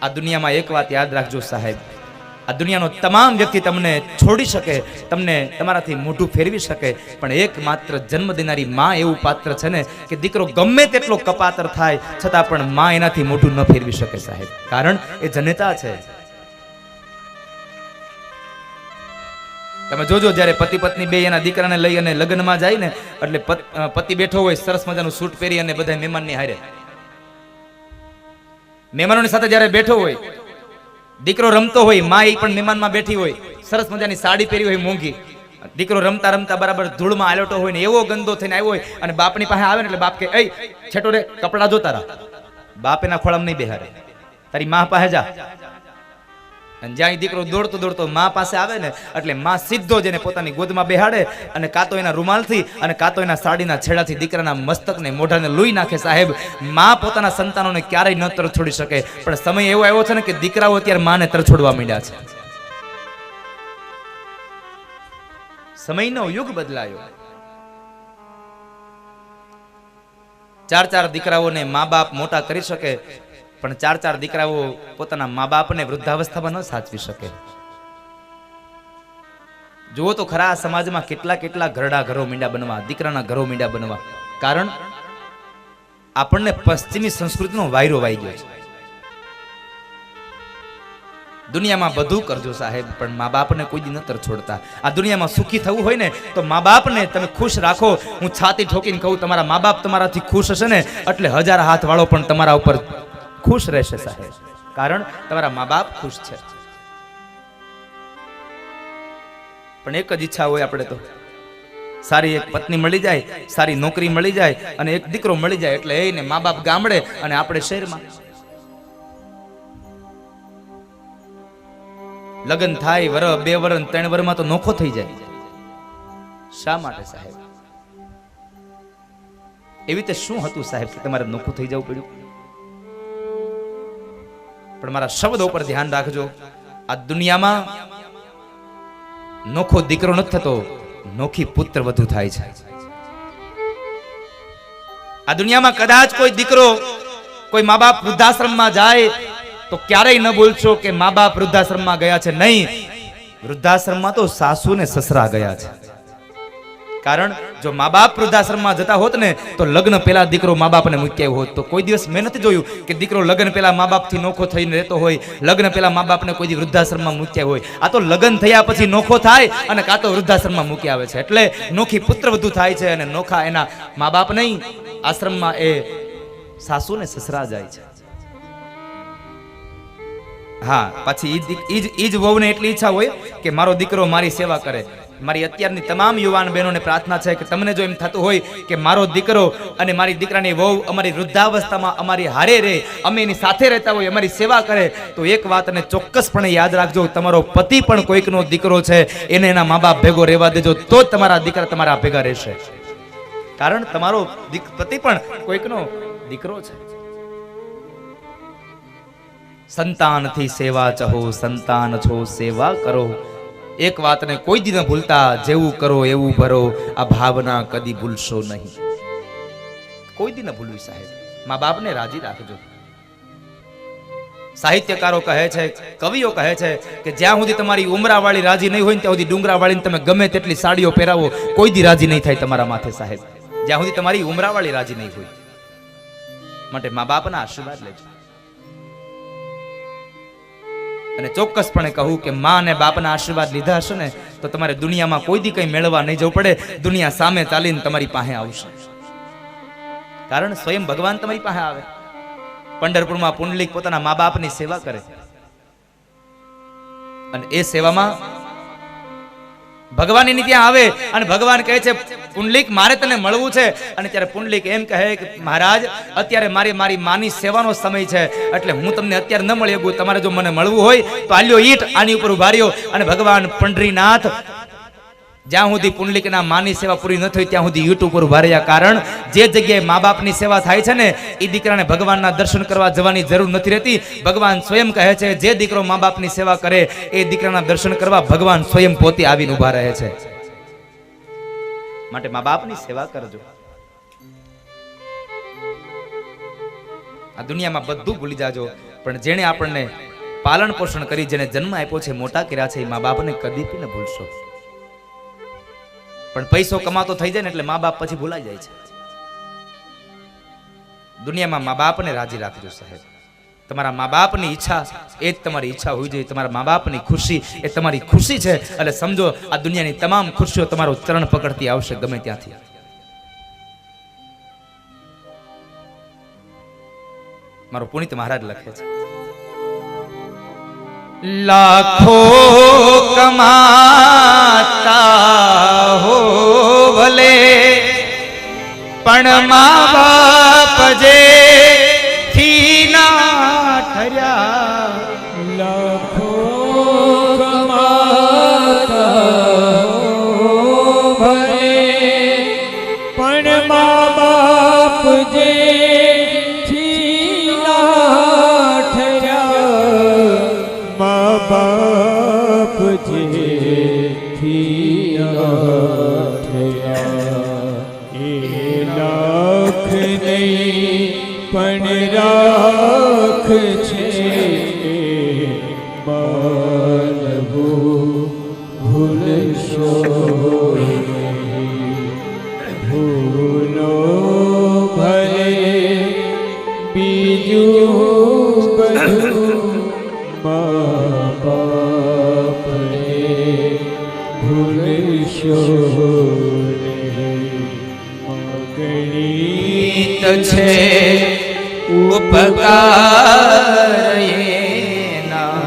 આ દુનિયામાં એક વાત યાદ રાખજો સાહેબ, આ દુનિયાનો તમામ વ્યક્તિ તમને છોડી શકે, તમને તમારાથી મોઢું ફેરવી શકે, પણ એકમાત્ર જન્મ દેનારી માં એવું પાત્ર છે ને કે દીકરો ગમે તેટલો કપાતર થાય છતાં પણ માં એનાથી મોઢું ન ફેરવી શકે સાહેબ, કારણ એ જનેતા છે. તમે જોજો જ્યારે પતિ પત્ની બે એના દીકરાને લઈ અને લગ્નમાં જાય ને, એટલે પતિ બેઠો હોય સરસ મજાનું સૂટ પહેરી અને બધા મહેમાનની હારે, મહેમાનોની સાથે જ્યારે બેઠો હોય, દીકરો રમતો હોય, માં એ પણ મહેમાનમાં બેઠી હોય, સરસ મજાની સાડી પહેરી હોય મોંઘી, દીકરો રમતા રમતા બરાબર ધૂળમાં આલોટો હોય ને એવો ગંદો થઈને આવ્યો હોય અને બાપની પાસે આવે ને એટલે બાપ કે એ છેટો રે કપડા જો તારા, બાપ એના ખોળામાં નહીં બેહારે, તારી માં પાસે જા. અને જ્યાં દીકરો દોડતો દોડતો માં પાસે આવે ને એટલે માં સીધો જ એને પોતાની ગોદમાં બેહાડે અને કાં તો એના રૂમાલથી અને કાં તો એના સાડીના છેડાથી દીકરાના મસ્તકને મોઢાને લૂઈ નાખે. સાહેબ, માં પોતાના સંતાનોને ક્યારેય ન તરછોડી શકે, પણ સમય એવો આવ્યો છે ને કે દીકરાઓ અત્યારે માને તરછોડવા માંડ્યા છે. સમયનો યુગ બદલાયો. 4 દીકરાઓને મા બાપ મોટા કરી શકે, પણ 4 દીકરાઓ પોતાના મા બાપને વૃદ્ધાવસ્થામાં ન સાચવી શકે. જુઓ તો ખરા સમાજમાં કેટલા ઘરડા ઘરો મીંડા બનવા, દીકરાના ઘરો મીંડા બનવા. કારણ આપણને પશ્ચિમી સંસ્કૃતિનો વાયરો વાઈ ગયો છે. દુનિયામાં બધું કરજો સાહેબ, પણ મા બાપને કોઈ દી ન તરછોડતા. આ દુનિયામાં સુખી થવું હોય ને તો મા બાપને તમે ખુશ રાખો. હું છાતી ઠોકીને કહું, તમારા મા બાપ તમારાથી ખુશ હશે ને એટલે 1000 હાથ વાળો પણ તમારા ઉપર ખુશ રહેશે સાહેબ, કારણ તમારા મા બાપ ખુશ છે. પણ એક જ ઈચ્છા હોય આપણે તો, સારી એક પત્ની મળી જાય, સારી નોકરી મળી જાય અને એક દીકરો મળી જાય એટલે એને મા બાપ ગામડે અને આપણે શહેરમાં. લગ્ન થાય વર 2 વર 3 વરમાં તો નોખો થઈ જાય. શા માટે સાહેબ? એવી રીતે શું હતું સાહેબ કે તમારે નોખું થઈ જવું પડ્યું? પણ મારા શબ્દો પર ધ્યાન રાખજો. આ દુનિયામાં નોખો દીકરો નથી થતો, નોખી પુત્ર વધુ થાય છે. આ દુનિયામાં કદાચ કોઈ દીકરો, કોઈ મા બાપ વૃદ્ધાશ્રમમાં જાય તો ક્યારેય ન બોલશો કે મા બાપ વૃદ્ધાશ્રમમાં ગયા છે. નહીં, વૃદ્ધાશ્રમમાં તો સાસુ ને સસરા ગયા છે. કારણ જો મા બાપ વૃદ્ધાશ્રમમાં જતા હોત ને તો લગ્ન પહેલા દીકરો મા બાપને મૂકી આવ્યો હોત. તો કોઈ દિવસ મેં નથી જોયું કે દીકરો લગ્ન પહેલા મા બાપથી નોખો થઈને રહેતો હોય, લગ્ન પહેલા મા બાપને કોઈ દી વૃદ્ધાશ્રમમાં મૂક્યા હોય. આ તો લગ્ન થયા પછી નોખો થાય અને કાં તો વૃદ્ધાશ્રમમાં મૂકી આવે છે. એટલે નોખી પુત્ર વધુ થાય છે અને નોખા એના મા બાપ નહીં, આશ્રમમાં એ સાસુ ને સસરા જાય છે. હા, પછી ઈ જ વહુને એટલી ઈચ્છા હોય કે મારો દીકરો મારી સેવા કરે. મારી અત્યારની તમામ યુવાન બહેનોને પ્રાર્થના છે કે તમને જો એમ થતું હોય કે મારો દીકરો અને મારી દીકરાની વહુ અમારી વૃદ્ધાવસ્થામાં અમારી હારે રહે, અમે એની સાથે રહેતા હોય, અમારી સેવા કરે, તો એક વાતને ચોક્કસપણે યાદ રાખજો, તમારો પતિ પણ કોઈકનો દીકરો છે, એને એના મા બાપ ભેગો રહેવા દેજો, તો જ તમારા દીકરા તમારા ભેગા રહેશે. કારણ તમારો પતિ પણ કોઈકનો દીકરો છે. સંતાનથી સેવા ચહો, સંતાન છો સેવા કરો. એક વાતને કોઈ દી ન ભૂલતા, જેવું કરો એવું ભરો, આ ભાવના કદી ભૂલશો નહીં. કોઈ દી ન ભૂલવી સાહેબ. મા બાપને રાજી રાખજો. સાહિત્યકારો કહે છે, કવિઓ કહે છે કે જ્યાં સુધી તમારી ઉમરાવાળી રાજી નહીં હોય ને ત્યાં સુધી ડુંગરાવાળીને તમે ગમે તેટલી સાડીઓ પહેરાવો, કોઈ દી રાજી નહીં થાય તમારા માથે સાહેબ, જ્યાં સુધી તમારી ઉમરાવાળી રાજી નહીં હોય. માટે મા બાપના આશીર્વાદ લેજો. અને ચોક્કસપણે કહું કે માં અને બાપના આશીર્વાદ લીધા હશે ને તો તમારે દુનિયામાં કોઈ દી કંઈ મેળવવા નહીં જવું પડે. દુનિયા સામે ચાલીને તમારી પાસે આવશે. કારણ સ્વયં ભગવાન તમારી પાસે આવે. પંઢરપુરમાં પુંડલિક પોતાના મા બાપની સેવા કરે અને એ સેવામાં ભગવાન એની ત્યાં આવે અને ભગવાન કહે છે પુંડલિક મારે તને મળવું છે. અને ત્યારે પુંડલિક એમ કહે કે મહારાજ અત્યારે મારી માની સેવાનો સમય છે, એટલે હું તમને અત્યારે ન મળી શકું. તમારે જો મને મળવું હોય તો આલ્યો ઈટ આની ઉપર ઉભા રહ્યો. અને ભગવાન પંઢરીનાથ જ્યાં સુધી પુંડલિકના માની સેવા પૂરી ન થઈ ત્યાં સુધી ઈટ ઉપર ઉભા રહ્યા. કારણ જે જગ્યાએ મા બાપની સેવા થાય છે ને એ દીકરાને ભગવાનના દર્શન કરવા જવાની જરૂર નથી રહેતી. ભગવાન સ્વયં કહે છે જે દીકરો મા બાપની સેવા કરે એ દીકરાના દર્શન કરવા ભગવાન સ્વયં પોતે આવીને ઉભા રહે છે. માટે મા બાપની સેવા કરજો. આ દુનિયામાં બધું ભૂલી જાજો, પણ જેણે આપણને પાલન પોષણ કરી, જેને જન્મ આપ્યો છે, મોટા કર્યા છે, એ મા બાપને કદી ન ભૂલશો. પણ પૈસો કમાતો થઈ જાય ને એટલે મા બાપ પછી ભૂલાઈ જાય છે. દુનિયામાં મા બાપને રાજી રાખજો સાહેબ. તમારા મા બાપની ઈચ્છા એ જ તમારી ઈચ્છા હોવી જોઈએ. તમારા મા બાપની ખુશી એ તમારી ખુશી છે. એટલે સમજો આ દુનિયાની તમામ ખુશીઓ તમારું ચરણ પકડતી આવશે ગમે ત્યાંથી. મારો પુનિત મહારાજ લખે છે, લાખો કમાતા હો ભલે, પણ મા બાપ જે થી ના ઠર્યા. લાખો કમાતા હો ભલે, પણ મા બાપ જે થી ના ઠર્યા. મા બાપ જે થી ના ઠર્યા. એ લાખ નહીં પણ રાખ છે, માનવું ભૂલશો નહીં. ભૂલો ભલે બીજું બધું, મા બાપને ભૂલશો નહીં. ગણિત છે ઉપકાર એના,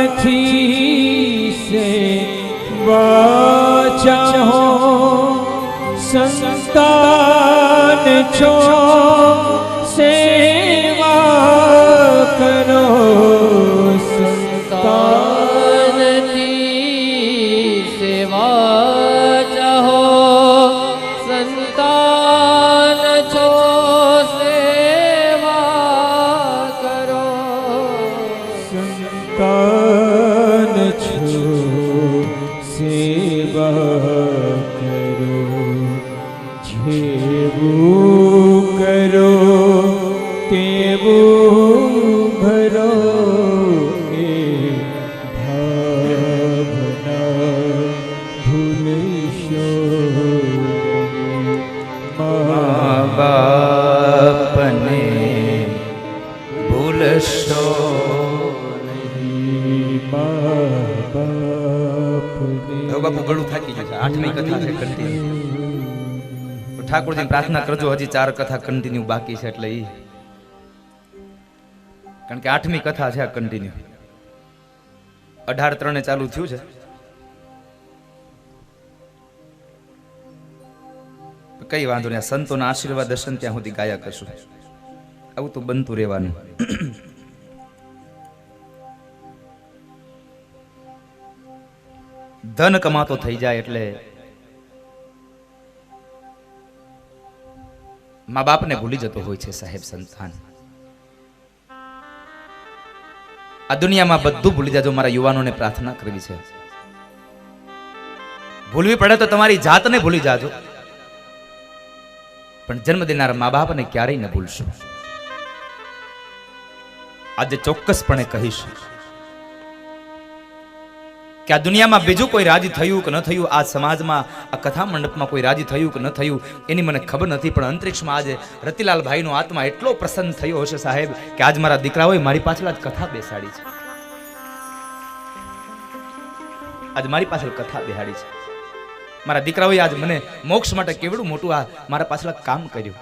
સંતાનથી સેવા ચાહો, સંતાન છો સેવા કરો. સંતાનની સેવા ચાહો, સંતાન છો સેવા કરો. સંતાન છો સેવા કરો. જેવું કરો તેવું ભરો, એ ભાવના ભૂલશો નહીં. મા બાપને ભૂલશો નહીં. મા બાપને. હવે બાપુ ઘણું થાકી ગયું છે. 8મી કથા છે કન્ટિન્યુ. ઠાકોરજીને પ્રાર્થના કરજો, હજી 4 કથા કન્ટિન્યુ બાકી છે. એટલે ઈ કારણ કે 8મી કથા છે આ કન્ટિન્યુ. 18:03 ચાલુ થયું છે. કઈ વાંધો નહીં, સંતોના આશીર્વાદ દર્શન ત્યાં સુધી ગાયા કરશું. આવું તો બનતું રહેવાનું. ધન કમાતો થઈ જાય એટલે મા બાપને ભૂલી જતો હોય છે સાહેબ સંતાન. આ દુનિયામાં બધું ભૂલી જાજો. મારા યુવાનોને પ્રાર્થના કરવી છે, ભૂલવી પડે તો તમારી જાતને ભૂલી જાજો, પણ જન્મ દેનારા મા બાપને ક્યારેય ન ભૂલશો. આજે ચોક્કસપણે કહીશ કે આ દુનિયામાં બીજું કોઈ રાજી થયું કે ન થયું, આ સમાજમાં આ કથા મંડપમાં કોઈ રાજી થયું કે ન થયું એની મને ખબર નથી, પણ અંતરિક્ષમાં આજે રતિલાલ ભાઈનો આત્મા એટલો પ્રસન્ન થયો હશે સાહેબ કે આજ મારા દીકરાઓએ મારી પાછળ જ કથા બેસાડી છે. આજ મારી પાછળ કથા બેહાડી છે. મારા દીકરાઓએ આજ મને મોક્ષ માટે કેવડું મોટું આ મારા પાછળ કામ કર્યું.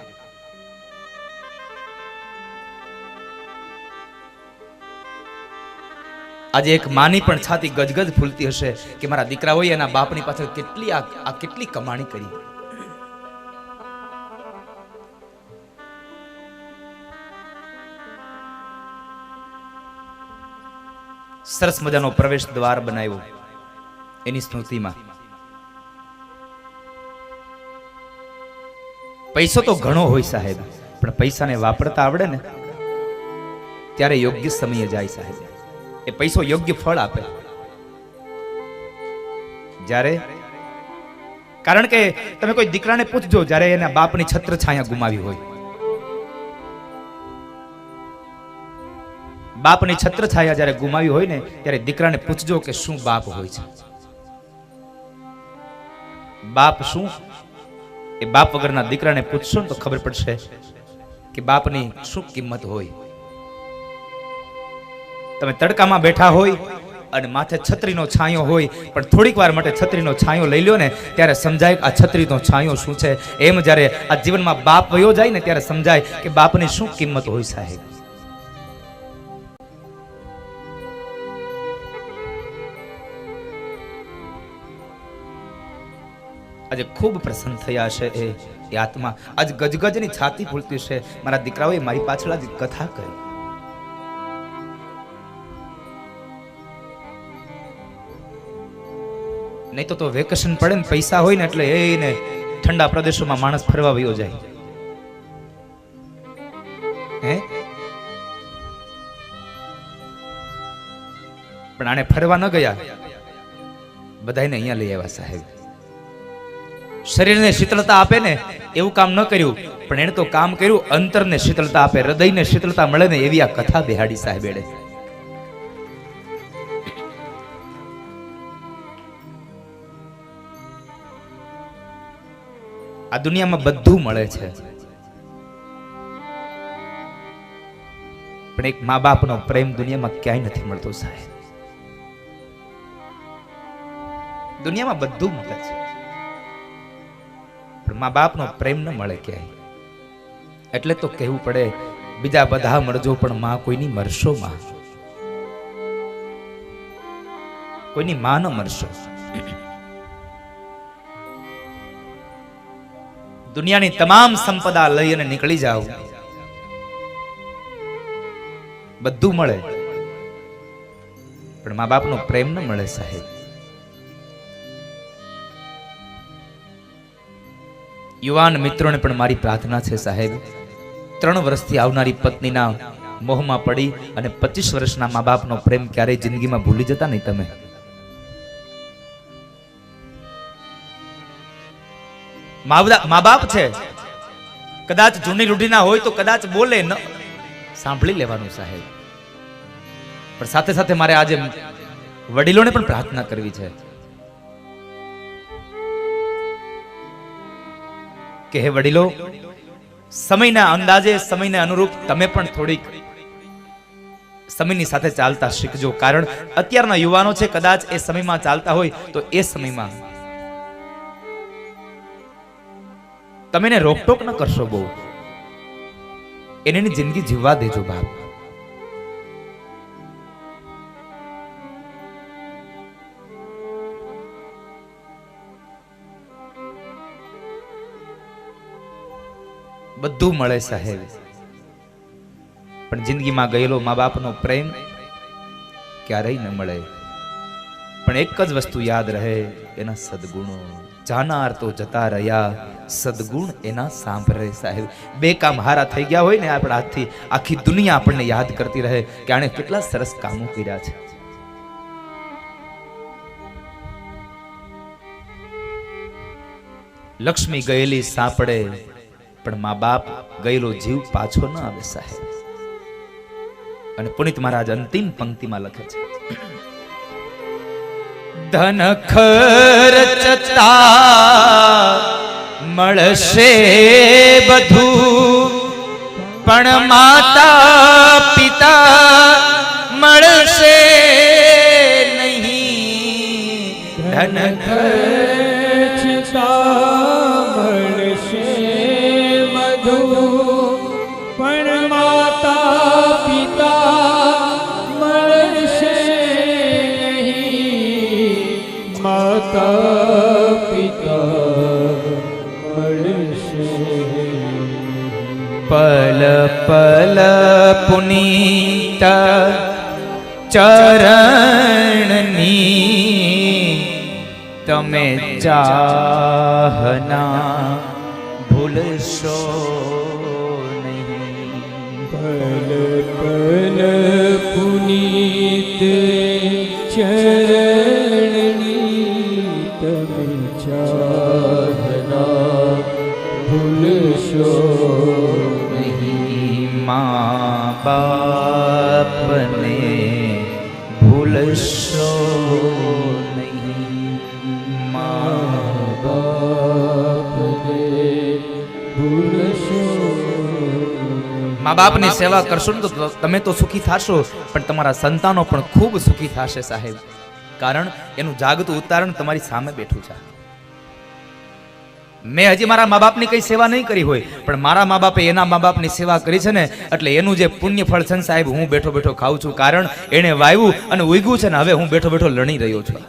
આજે એક માની પણ છાતી ગજગજ ફૂલતી હશે કે મારા દીકરાઓએ એના બાપની પાછળ કેટલી આ કેટલી કમાણી કરી. સરસ મજાનો પ્રવેશ દ્વાર બનાવ્યો એની સ્મૃતિમાં. પૈસો તો ઘણો હોય સાહેબ, પણ પૈસાને વાપરતા આવડે ને ત્યારે યોગ્ય સમયે જાય સાહેબ. એ પૈસો યોગ્ય ફળ આપે. જ્યારે કારણ કે તમે કોઈ દીકરાને પૂછજો જ્યારે એના બાપની છત્ર છાયા ગુમાવી હોય, બાપની છત્ર છાયા જ્યારે ગુમાવી હોય ને ત્યારે દીકરાને પૂછજો કે શું બાપ હોય છે, બાપ શું. એ બાપ વગરના દીકરાને પૂછશો ને તો ખબર પડશે કે બાપની શું કિંમત હોય. તમે તડકામાં બેઠા હોય અને માથે છત્રીનો છાંયો હોય, પણ થોડીક વાર માટે છત્રીનો છાંયો લઈ લ્યો ને ત્યારે સમજાય કે આ છત્રીનો છાંયો શું છે. એમ જ્યારે આ જીવનમાં બાપ વયો જાય ને ત્યારે સમજાય કે બાપની શું કિંમત હોય સાહેબ. આજે ખૂબ પ્રસન્ન થયા છે એ આત્મા. આજ ગજગજની છાતી ફૂલતી છે. મારા દીકરાઓએ મારી પાછળ આજ કથા કરી. નહીં તો વેકેશન પડે ને પૈસા હોય ને એટલે એને ઠંડા પ્રદેશોમાં માણસ ફરવા વયો જાય. હે પણ આને ફરવા ન ગયા, બધાને અહીંયા લઈ આવ્યા સાહેબ. શરીરને શીતળતા આપે ને એવું કામ ન કર્યું, પણ એને તો કામ કર્યું અંતરને શીતળતા આપે, હૃદયને શીતળતા મળે ને એવી આ કથા બેહાડી સાહેબ એડે. આ દુનિયામાં બધું મળે છે, પણ એક મા બાપનો પ્રેમ દુનિયામાં ક્યાંય નથી મળતો સાહેબ. દુનિયામાં બધું મળે છે, પણ મા બાપનો પ્રેમ ન મળે ક્યાંય. એટલે તો કહેવું પડે બીજા બધા મળજો પણ માં કોઈની મરશો. માં કોઈની માં ન મરશો. દુનિયાની તમામ સંપદા લઈ અને નીકળી જાઓ, બધું મળે પણ મા બાપનો પ્રેમ ન મળે સાહેબ. યુવાન મિત્રોને પણ મારી પ્રાર્થના છે સાહેબ, 3 વર્ષથી આવનારી પત્નીના મોહમાં પડી અને 25 વર્ષના મા બાપનો પ્રેમ ક્યારેય જિંદગીમાં ભૂલી જતા નહીં તમે. મા બાપ છે, કદાચ જૂની રૂઢીના હોય તો કદાચ બોલે ન, સાંભળી લેવાનું સાહેબ. પણ સાથે સાથે મારે આજે વડીલોને પણ પ્રાર્થના કરવી છે કે હે વડીલો, સમયના અંદાજે સમયને અનુરૂપ તમે પણ થોડીક સમયની સાથે ચાલતા શીખજો. કારણ અત્યારના યુવાનો છે, કદાચ એ સમયમાં ચાલતા હોય તો એ સમયમાં તમે એને રોકટોક ન કરશો, બહુ એની જિંદગી જીવવા દેજો બાપ. બધું મળે સાહેબ, પણ જિંદગીમાં ગયેલો મા બાપનો પ્રેમ ક્યારેય ન મળે. પણ એક જ વસ્તુ યાદ રહે, એના સદગુણો. જાનાર તો જતા રહ્યા, સદગુણ એના સાંભળે સાહેબ. 2 કામ હારા થઈ ગયા હોય ને આપણા હાથથી, આખી દુનિયા આપણને યાદ કરતી રહે કે આણે કેટલા સરસ કામો કર્યા છે. લક્ષ્મી ગયેલી સાંપડે, પણ મા બાપ ગયેલો જીવ પાછો ન આવે સાહેબ. અને પુનિત મહારાજ અંતિમ પંક્તિમાં લખે છે, ધન ખર્ચતા મળશે બધું, પણ માતા પિતા મળશે નહીં. ધન ખર્ચતા મળશે બધું, પણ માતા પિતા મળશે નહીં. માતા પિતા મળશે. પલ પલ પુનીત ચરણની તમે ચાહના ભૂલશો નહીં. પલ પલ પુનીત ચરણની વિચારણા ભૂલશો નહીં મા બાપને ભૂલશો નહીં મા બાપને ભૂલશો મા બાપની સેવા કરશો ને તો તમે તો સુખી થશો, પણ તમારા સંતાનો પણ ખૂબ સુખી થશે સાહેબ. કારણ એનું જાગતું ઉદાહરણ તમારી સામે બેઠું છે. મેં હજી મારા મા બાપની કઈ સેવા નહીં કરી હોય, પણ મારા મા બાપે એના મા બાપની સેવા કરી છે ને, એટલે એનું જે પુણ્ય ફળ છે ને સાહેબ, હું બેઠો બેઠો ખાઉં છું. કારણ એને વાવ્યું અને ઉગ્યું છે ને, હવે હું બેઠો બેઠો લણી રહ્યો છું.